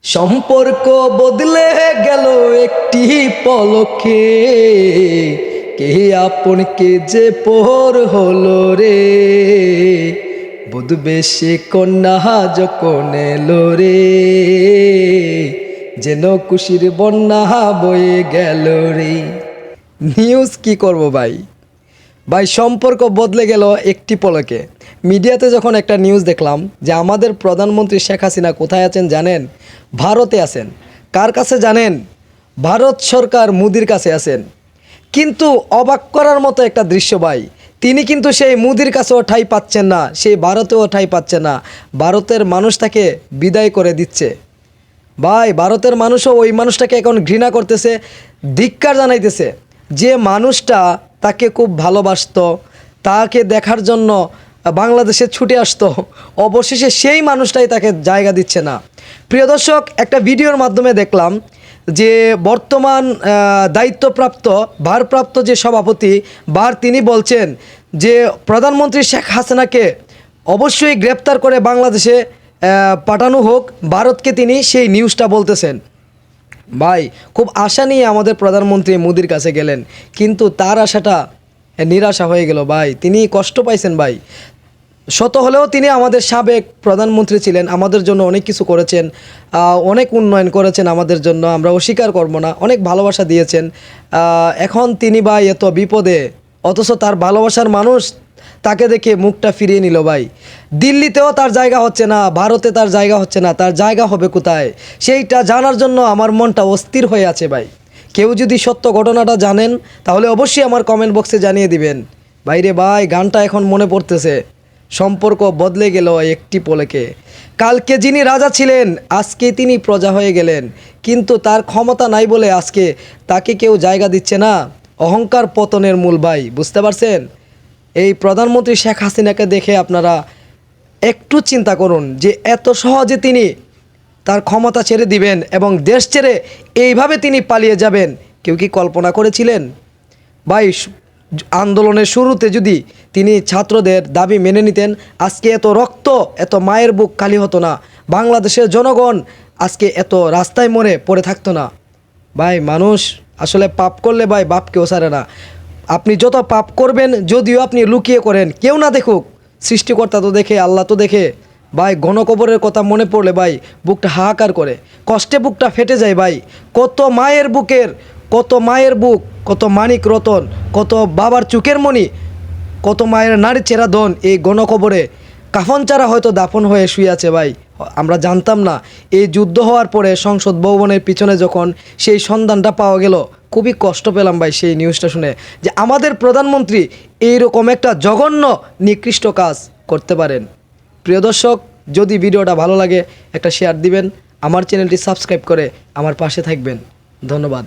সম্পর্ক বদলে গেল একটি পলকে, কে আপন কে যে পর হলো রে। বুঝবে সে কন্যা যখন এলো রে, যেন খুশির বন্যা বয়ে গেল রে। নিউজ কি করব ভাই, ভাই সম্পর্ক বদলে গেল একটি পলকে। মিডিয়াতে যখন একটা নিউজ দেখলাম যে আমাদের প্রধানমন্ত্রী শেখ হাসিনা কোথায় আছেন জানেন? ভারতে আছেন। কার কাছে জানেন? ভারত সরকার মোদির কাছে আছেন। কিন্তু অবাক করার মতো একটা দৃশ্য ভাই, তিনি কিন্তু সেই মোদির কাছেও ঠাঁই পাচ্ছেন না, সেই ভারতেও ঠাঁই পাচ্ছে না। ভারতের মানুষ তাকে বিদায় করে দিচ্ছে ভাই। ভারতের মানুষও ওই মানুষটাকে এখন ঘৃণা করতেছে, ধিক্কার জানাইতেছে। যে মানুষটা তাকে খুব ভালোবাসতো, তাকে দেখার জন্য বাংলাদেশে ছুটে আসতো, অবশেষে সেই মানুষটাই তাকে জায়গা দিচ্ছে না। প্রিয় দর্শক, একটা ভিডিওর মাধ্যমে দেখলাম যে বর্তমান দায়িত্বপ্রাপ্ত ভারপ্রাপ্ত যে সভাপতি তিনি বলছেন যে প্রধানমন্ত্রী শেখ হাসিনাকে অবশ্যই গ্রেপ্তার করে বাংলাদেশে পাঠানো হোক। ভারতকে তিনি সেই নিউজটা বলতেছেন। ভাই খুব আশা নিয়ে আমাদের প্রধানমন্ত্রী মোদির কাছে গেলেন, কিন্তু তার আশাটা নিরাশা হয়ে গেল ভাই। তিনি কষ্ট পাইছেন ভাই। শত হলেও তিনি আমাদের সাবেক প্রধানমন্ত্রী ছিলেন, আমাদের জন্য অনেক কিছু করেছেন, অনেক উন্নয়ন করেছেন আমাদের জন্য, আমরা অস্বীকার করব না, অনেক ভালোবাসা দিয়েছেন। এখন তিনি ভাই এত বিপদে, অথচ তার ভালোবাসার মানুষ তাকে দেখে মুখটা ফিরিয়ে নিল ভাই। দিল্লিতেও তার জায়গা হচ্ছে না, ভারতে তার জায়গা হচ্ছে না, তার জায়গা হবে কোথায় সেইটা জানার জন্য আমার মনটা অস্থির হয়ে আছে ভাই। কেউ যদি সত্য ঘটনাটা জানেন তাহলে অবশ্যই আমার কমেন্ট বক্সে জানিয়ে দিবেন। ভাইরে ভাই, গানটা এখন মনে পড়তেছে। সম্পর্ক বদলে গেল একটি পলকে। কালকে যিনি রাজা ছিলেন আজকে তিনি প্রজা হয়ে গেলেন, কিন্তু তার ক্ষমতা নাই বলে আজকে তাকে কেউ জায়গা দিচ্ছে না। অহংকার পতনের মূল ভাই, বুঝতে পারছেন? এই প্রধানমন্ত্রী শেখ হাসিনাকে দেখে আপনারা একটু চিন্তা করুন যে এত সহজে তিনি তার ক্ষমতা ছেড়ে দিবেন এবং দেশ ছেড়ে এইভাবে তিনি পালিয়ে যাবেন, কেউ কি কল্পনা করেছিলেন? ভাই আন্দোলনের শুরুতে যদি তিনি ছাত্রদের দাবি মেনে নিতেন, আজকে এত রক্ত, এত মায়ের বুক খালি হতো না, বাংলাদেশের জনগণ আজকে এত রাস্তায় মরে পড়ে থাকতো না। ভাই মানুষ আসলে পাপ করলে ভাই বাপকেও ছাড়ে না। আপনি যত পাপ করবেন, যদিও আপনি লুকিয়ে করেন, কেউ না দেখুক, সৃষ্টিকর্তা তো দেখে, আল্লাহ তো দেখে। ভাই গণকবরের কথা মনে পড়লে ভাই বুকটা হাহাকার করে, কষ্টে বুকটা ফেটে যায় ভাই। কত মায়ের বুকের, কত মায়ের বুক, কত মানিক রতন, কত বাবার চুকের মণি, কত মায়ের নারী চেরা ধন এই গণকবরে কাফন চারা হয়তো দাফন হয়ে শুয়ে আছে ভাই। আমরা জানতাম না। এই যুদ্ধ হওয়ার পরে সংসদ ভবনের পিছনে যখন সেই সন্ধানটা পাওয়া গেল, খুবই কষ্ট পেলাম ভাই সেই নিউজটা শুনে, যে আমাদের প্রধানমন্ত্রী এইরকম একটা জঘন্য নিকৃষ্ট কাজ করতে পারেন। প্রিয় দর্শক, যদি ভিডিওটা ভালো লাগে একটা শেয়ার দিবেন, আমার চ্যানেলটি সাবস্ক্রাইব করে আমার পাশে থাকবেন। ধন্যবাদ।